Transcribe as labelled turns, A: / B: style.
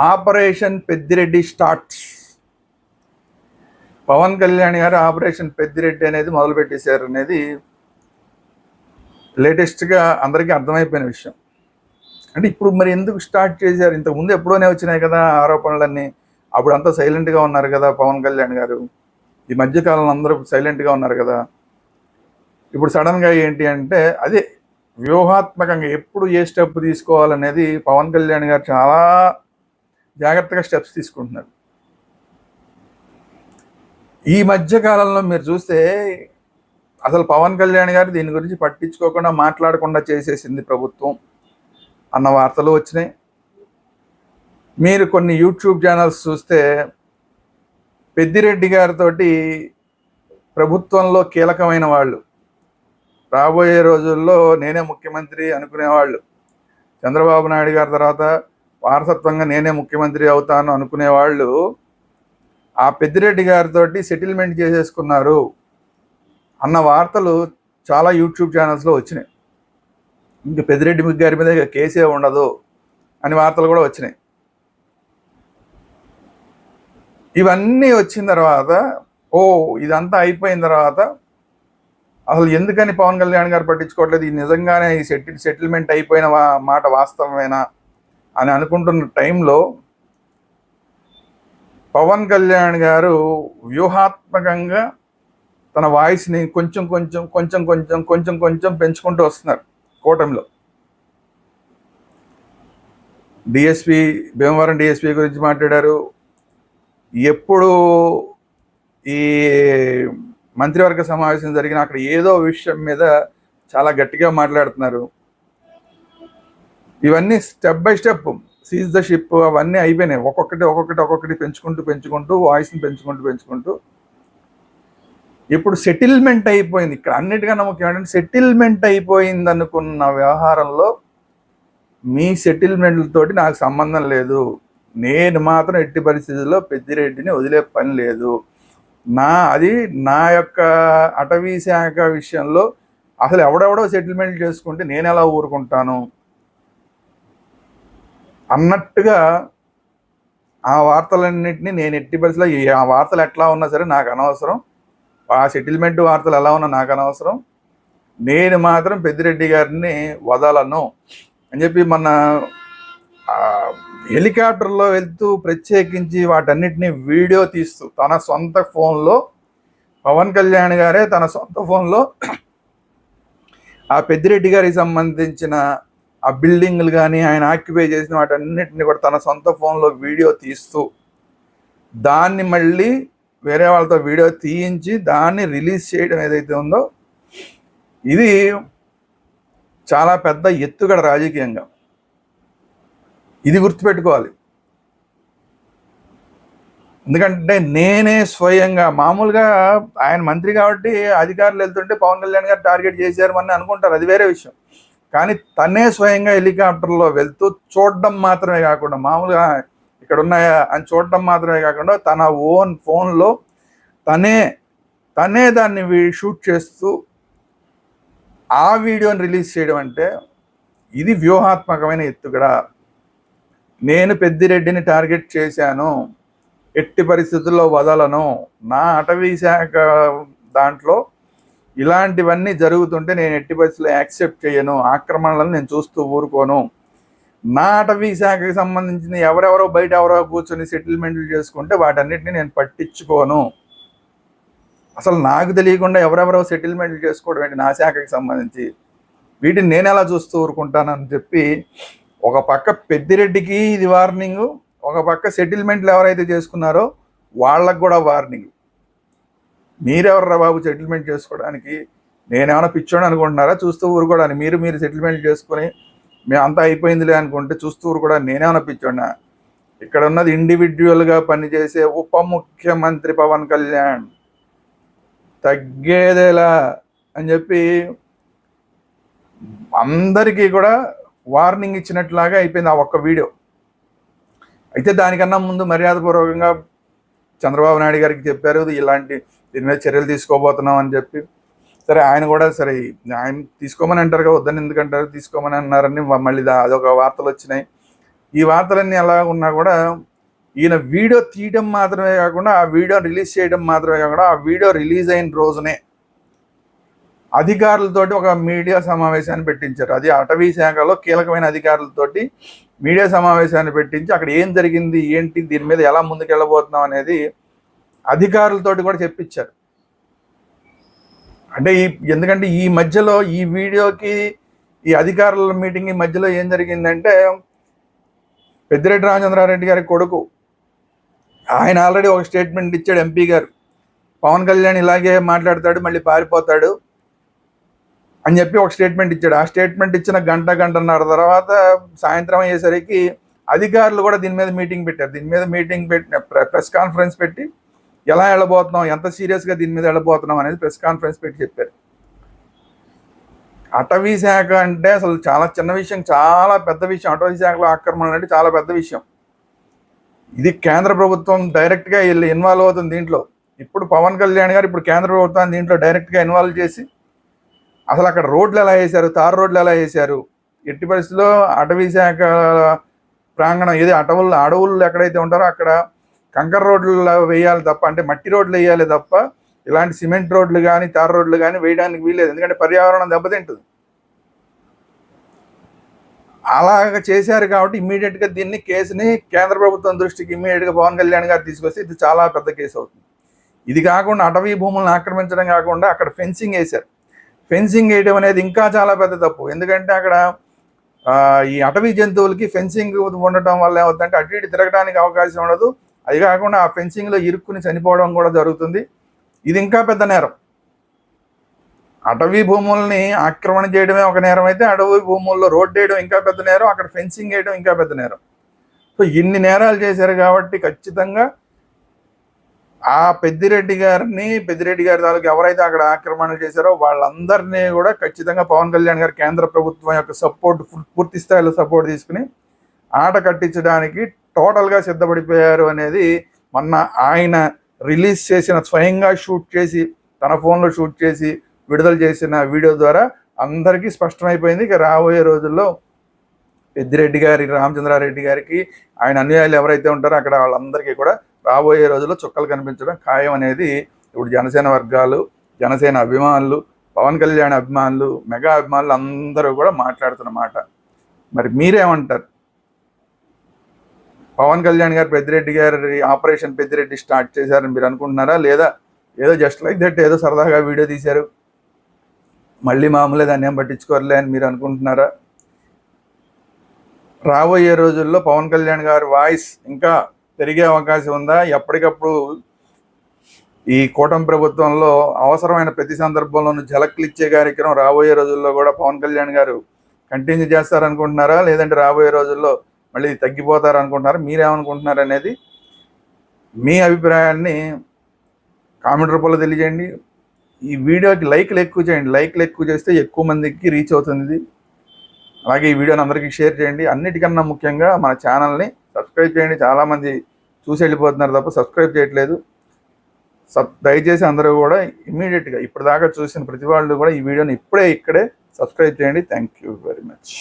A: Operation Peddireddy starts. Pawan Kalyan గారు operation Peddireddy అనేది మొదలుపెట్టేశారు అనేది లేటెస్ట్గా అందరికీ అర్థమైపోయిన విషయం. అంటే ఇప్పుడు మరి ఎందుకు స్టార్ట్ చేశారు? ఇంతకుముందు ఎప్పుడోనే వచ్చినాయి కదా ఆరోపణలన్నీ. అప్పుడు అంతా సైలెంట్గా ఉన్నారు కదా పవన్ కళ్యాణ్ గారు. ఈ మధ్యకాలంలో అందరూ సైలెంట్గా ఉన్నారు కదా. ఇప్పుడు సడన్గా ఏంటి అంటే అదే వ్యూహాత్మకంగా ఎప్పుడు ఏ స్టెప్ తీసుకోవాలనేది పవన్ కళ్యాణ్ గారు చాలా జాగ్రత్తగా స్టెప్స్ తీసుకుంటున్నారు. ఈ మధ్య కాలంలో మీరు చూస్తే అసలు పవన్ కళ్యాణ్ గారు దీని గురించి పట్టించుకోకుండా మాట్లాడకుండా చేసేసింది ప్రభుత్వం అన్న వార్తలు వచ్చినాయి. మీరు కొన్ని యూట్యూబ్ ఛానల్స్ చూస్తే పెద్దిరెడ్డి గారితో ప్రభుత్వంలో కీలకమైన వాళ్ళు, రాబోయే రోజుల్లో నేనే ముఖ్యమంత్రి అనుకునేవాళ్ళు, చంద్రబాబు నాయుడు గారి తర్వాత వారసత్వంగా నేనే ముఖ్యమంత్రి అవుతాను అనుకునేవాళ్ళు ఆ పెద్దిరెడ్డి గారితో సెటిల్మెంట్ చేసేసుకున్నారు అన్న వార్తలు చాలా యూట్యూబ్ ఛానల్స్లో వచ్చినాయి. ఇంక పెద్దిరెడ్డి గారి మీద కేసే ఉండదు అని వార్తలు కూడా వచ్చినాయి. ఇవన్నీ వచ్చిన తర్వాత ఇదంతా అయిపోయిన తర్వాత అసలు ఎందుకని పవన్ కళ్యాణ్ గారు పట్టించుకోవట్లేదు, ఇది నిజంగానే ఈ సెటిల్మెంట్ అయిపోయిన మాట వాస్తవమేనా అని అనుకుంటున్న టైంలో పవన్ కళ్యాణ్ గారు వ్యూహాత్మకంగా తన వాయిస్ని కొంచెం కొంచెం కొంచెం కొంచెం కొంచెం కొంచెం పెంచుకుంటూ వస్తున్నారు. కూటమిలో డిఎస్పీ, భీమవరం డిఎస్పీ గురించి మాట్లాడారు. ఎప్పుడు ఈ మంత్రివర్గ సమావేశం జరిగిన అక్కడ ఏదో విషయం మీద చాలా గట్టిగా మాట్లాడుతున్నారు. ఇవన్నీ step by step seize the ship అవన్నీ అయిపోయినాయి. ఒక్కొక్కటి పెంచుకుంటూ వాయిస్ని పెంచుకుంటూ ఇప్పుడు సెటిల్మెంట్ అయిపోయింది. ఇక్కడ అన్నిటికన్నా ముఖ్యం ఏంటంటే సెటిల్మెంట్ అయిపోయింది అనుకున్న వ్యవహారంలో మీ సెటిల్మెంట్లతోటి నాకు సంబంధం లేదు, నేను మాత్రం ఎట్టి పరిస్థితుల్లో పెద్దిరెడ్డిని వదిలే పని లేదు, అది నా యొక్క అటవీ శాఖ విషయంలో అసలు ఎవడెవడో సెటిల్మెంట్ చేసుకుంటే నేను ఎలా ఊరుకుంటాను అన్నట్టుగా ఆ వార్తలన్నింటినీ నేను ఎట్టి పరిస్థితుల్లో ఆ వార్తలు ఎట్లా ఉన్నా సరే నాకు అనవసరం, ఆ సెటిల్మెంట్ వార్తలు ఎలా ఉన్నా నాకు అనవసరం, నేను మాత్రం పెద్దిరెడ్డి గారిని వదలను అని చెప్పి మన హెలికాప్టర్లో వెళ్తూ ప్రత్యేకించి వాటన్నిటిని వీడియో తీస్తూ తన సొంత ఫోన్లో పవన్ కళ్యాణ్ గారే తన సొంత ఫోన్లో ఆ పెద్దిరెడ్డి గారికి సంబంధించిన ఆ బిల్డింగ్లు కానీ ఆయన ఆక్యుపై చేసిన వాటన్నిటిని కూడా తన సొంత ఫోన్లో వీడియో తీస్తూ దాన్ని మళ్ళీ వేరే వాళ్ళతో వీడియో తీయించి దాన్ని రిలీజ్ చేయడం ఏదైతే ఉందో ఇది చాలా పెద్ద ఎత్తుగడ రాజకీయంగా. ఇది గుర్తుపెట్టుకోవాలి. ఎందుకంటే నేనే స్వయంగా మామూలుగా ఆయన మంత్రి కాబట్టి అధికారులు వెళ్తుంటే పవన్ కళ్యాణ్ గారు టార్గెట్ చేశారు అని అనుకుంటారు, అది వేరే విషయం. కానీ తనే స్వయంగా హెలికాప్టర్లో వెళ్తూ చూడడం మాత్రమే కాకుండా, మామూలుగా ఇక్కడ ఉన్నాయా అని చూడడం మాత్రమే కాకుండా తన ఓన్ ఫోన్లో తనే దాన్ని షూట్ చేస్తూ ఆ వీడియోని రిలీజ్ చేయడం అంటే ఇది వ్యూహాత్మకమైన ఎత్తుగడ. నేను పెద్దిరెడ్డిని టార్గెట్ చేశాను, ఎట్టి పరిస్థితుల్లో వదలను, నా అటవీ శాఖ దాంట్లో ఇలాంటివన్నీ జరుగుతుంటే నేను ఎట్టి పరిస్థితుల్లో యాక్సెప్ట్ చేయను, ఆక్రమణలను నేను చూస్తూ ఊరుకోను, నా అటవీ శాఖకి సంబంధించిన ఎవరెవరో బయట ఎవరో కూర్చొని సెటిల్మెంట్లు చేసుకుంటే వాటన్నిటిని నేను పట్టించుకోను, అసలు నాకు తెలియకుండా ఎవరెవరో సెటిల్మెంట్లు చేసుకోవడం ఏంటి నా శాఖకి సంబంధించి, వీటిని నేను ఎలా చూస్తూ ఊరుకుంటానని చెప్పి ఒక పక్క పెద్దిరెడ్డికి ఇది వార్నింగు, ఒక పక్క సెటిల్మెంట్లు ఎవరైతే చేసుకున్నారో వాళ్ళకు కూడా వార్నింగ్. మీరెవర్రా బాబు సెటిల్మెంట్ చేసుకోవడానికి, నేనేమైనా పిచ్చోని అనుకుంటున్నారా చూస్తూ ఊరుకోవడానికి? మీరు సెటిల్మెంట్ చేసుకుని మేము అంతా అయిపోయిందిలే అనుకుంటే చూస్తూ ఊరుకోవడానికి నేనేమైనా పిచ్చోడినా? ఇక్కడ ఉన్నది ఇండివిజువల్గా పనిచేసే ఉప ముఖ్యమంత్రి పవన్ కళ్యాణ్, తగ్గేదేలా అని చెప్పి అందరికీ కూడా వార్నింగ్ ఇచ్చినట్లాగా అయిపోయింది ఆ ఒక్క వీడియో. అయితే దానికన్నా ముందు మర్యాదపూర్వకంగా చంద్రబాబు నాయుడు గారికి చెప్పారు దీని మీద చర్యలు తీసుకోబోతున్నాం అని చెప్పి. సరే ఆయన కూడా సరే ఆయన తీసుకోమని అంటారు కదా, వద్దని ఎందుకంటారు, తీసుకోమని అన్నారని మళ్ళీ అదొక వార్తలు వచ్చినాయి. ఈ వార్తలన్నీ ఎలా ఉన్నా కూడా ఈయన వీడియో తీయడం మాత్రమే కాకుండా ఆ వీడియో రిలీజ్ చేయడం మాత్రమే కాకుండా ఆ వీడియో రిలీజ్ అయిన రోజునే అధికారులతోటి ఒక మీడియా సమావేశాన్ని పెట్టించారు. అది అటవీ శాఖలో కీలకమైన అధికారులతోటి మీడియా సమావేశాన్ని పెట్టించి అక్కడ ఏం జరిగింది, ఏంటి, దీని మీద ఎలా ముందుకెళ్ళబోతున్నాం అనేది అధికారులతోటి కూడా చెప్పించారు. అంటే ఎందుకంటే ఈ మధ్యలో ఈ వీడియోకి ఈ అధికారుల మీటింగ్ మధ్యలో ఏం జరిగిందంటే, పెద్దిరెడ్డి రామచంద్రారెడ్డి గారి కొడుకు ఆయన ఆల్రెడీ ఒక స్టేట్మెంట్ ఇచ్చాడు. ఎంపీ గారు పవన్ కళ్యాణ్ ఇలాగే మాట్లాడతాడు, మళ్ళీ పారిపోతాడు అని చెప్పి ఒక స్టేట్మెంట్ ఇచ్చాడు. ఆ స్టేట్మెంట్ ఇచ్చిన గంటన్నర తర్వాత సాయంత్రం అయ్యేసరికి అధికారులు కూడా దీని మీద మీటింగ్ పెట్టారు. దీని మీద మీటింగ్ పెట్టిన ప్రెస్ కాన్ఫరెన్స్ పెట్టి ఎలా వెళ్ళబోతున్నాం, ఎంత సీరియస్గా దీని మీద వెళ్ళబోతున్నాం అనేది ప్రెస్ కాన్ఫరెన్స్ పెట్టి చెప్పారు. అటవీ శాఖ అంటే అసలు చాలా చిన్న విషయం, చాలా పెద్ద విషయం. అటవీ శాఖలో ఆక్రమణ అంటే చాలా పెద్ద విషయం. ఇది కేంద్ర ప్రభుత్వం డైరెక్ట్గా ఇన్వాల్వ్ అవుతుంది దీంట్లో. ఇప్పుడు పవన్ కళ్యాణ్ గారు ఇప్పుడు కేంద్ర ప్రభుత్వాన్ని దీంట్లో డైరెక్ట్గా ఇన్వాల్వ్ చేసి అసలు అక్కడ రోడ్లు ఎలా వేశారు, తారు రోడ్లు ఎలా వేశారు, ఎట్టి పరిస్థితుల్లో అటవీ శాఖ ప్రాంగణం ఏది అడవులు ఎక్కడైతే ఉంటారో అక్కడ కంకర రోడ్లు వేయాలి తప్ప, అంటే మట్టి రోడ్లు వేయాలి తప్ప ఇలాంటి సిమెంట్ రోడ్లు కానీ తార్ రోడ్లు కానీ వేయడానికి వీల్లేదు. ఎందుకంటే పర్యావరణం దెబ్బతింటుంది. అలాగ చేశారు కాబట్టి ఇమ్మీడియట్గా దీన్ని కేసుని కేంద్ర ప్రభుత్వం దృష్టికి ఇమ్మీడియట్గా పవన్ కళ్యాణ్ గారు తీసుకొస్తే ఇది చాలా పెద్ద కేసు అవుతుంది. ఇది కాకుండా అటవీ భూములను ఆక్రమించడం కాకుండా అక్కడ ఫెన్సింగ్ వేశారు. ఫెన్సింగ్ వేయడం అనేది ఇంకా చాలా పెద్ద తప్పు. ఎందుకంటే అక్కడ ఈ అటవీ జంతువులకి ఫెన్సింగ్ ఉండటం వల్ల ఏమవుతుందంటే అటు ఇటు తిరగడానికి అవకాశం ఉండదు. అది కాకుండా ఆ ఫెన్సింగ్లో ఇరుక్కుని చనిపోవడం కూడా జరుగుతుంది. ఇది ఇంకా పెద్ద నేరం. అటవీ భూముల్ని ఆక్రమణ చేయడమే ఒక నేరం అయితే అటవీ భూముల్లో రోడ్డు వేయడం ఇంకా పెద్ద నేరం, అక్కడ ఫెన్సింగ్ వేయడం ఇంకా పెద్ద నేరం. సో ఇన్ని నేరాలు చేశారు కాబట్టి ఖచ్చితంగా ఆ పెద్దిరెడ్డి గారి తాలూకు ఎవరైతే అక్కడ ఆక్రమణలు చేశారో వాళ్ళందరినీ కూడా ఖచ్చితంగా పవన్ కళ్యాణ్ గారు కేంద్ర ప్రభుత్వం యొక్క సపోర్ట్, పూర్తి స్థాయిలో సపోర్ట్ తీసుకుని ఆట కట్టించడానికి టోటల్గా సిద్ధపడిపోయారు అనేది మొన్న ఆయన రిలీజ్ చేసిన, స్వయంగా షూట్ చేసి తన ఫోన్లో షూట్ చేసి విడుదల చేసిన వీడియో ద్వారా అందరికీ స్పష్టమైపోయింది. ఇక రాబోయే రోజుల్లో పెద్దిరెడ్డి గారి, రామచంద్రారెడ్డి గారికి, ఆయన అనుయాయులు ఎవరైతే ఉంటారో అక్కడ వాళ్ళందరికీ కూడా రాబోయే రోజుల్లో చుక్కలు కనిపించడం ఖాయం అనేది ఇప్పుడు జనసేన వర్గాలు, జనసేన అభిమానులు, పవన్ కళ్యాణ్ అభిమానులు, మెగా అభిమానులు అందరూ కూడా మాట్లాడుతున్న మాట. మరి మీరేమంటారు? పవన్ కళ్యాణ్ గారు పెద్దిరెడ్డి గారి ఆపరేషన్ పెద్దిరెడ్డి స్టార్ట్ చేశారని మీరు అనుకుంటున్నారా? లేదా ఏదో జస్ట్ లైక్ దట్ ఏదో సరదాగా వీడియో తీశారు, మళ్ళీ మామూలే, దాన్ని ఏం పట్టించుకోరలే అని మీరు అనుకుంటున్నారా? రాబోయే రోజుల్లో పవన్ కళ్యాణ్ గారి వాయిస్ ఇంకా పెరిగే అవకాశం ఉందా? ఎప్పటికప్పుడు ఈ కూటమి ప్రభుత్వంలో అవసరమైన ప్రతి సందర్భంలోనూ ఝలక్లు ఇచ్చే కార్యక్రమం రాబోయే రోజుల్లో కూడా పవన్ కళ్యాణ్ గారు కంటిన్యూ చేస్తారనుకుంటున్నారా? లేదంటే రాబోయే రోజుల్లో మళ్ళీ తగ్గిపోతారనుకుంటున్నారా? మీరేమనుకుంటున్నారు అనేది మీ అభిప్రాయాన్ని కామెంట్ రూపంలో తెలియజేయండి. ఈ వీడియోకి లైక్లు ఎక్కువ చేయండి. లైక్లు ఎక్కువ చేస్తే ఎక్కువ మందికి రీచ్ అవుతుంది. అలాగే ఈ వీడియోని అందరికీ షేర్ చేయండి. అన్నిటికన్నా ముఖ్యంగా మన ఛానల్ని సబ్స్క్రైబ్ చేయండి. చాలామంది చూసి వెళ్ళిపోతున్నారు తప్ప సబ్స్క్రైబ్ చేయట్లేదు. దయచేసి అందరూ కూడా ఇమ్మీడియట్గా ఇప్పుడు దాకా చూసిన ప్రతి వాళ్ళు కూడా ఈ వీడియోని ఇక్కడే సబ్స్క్రైబ్ చేయండి. Thank you very much.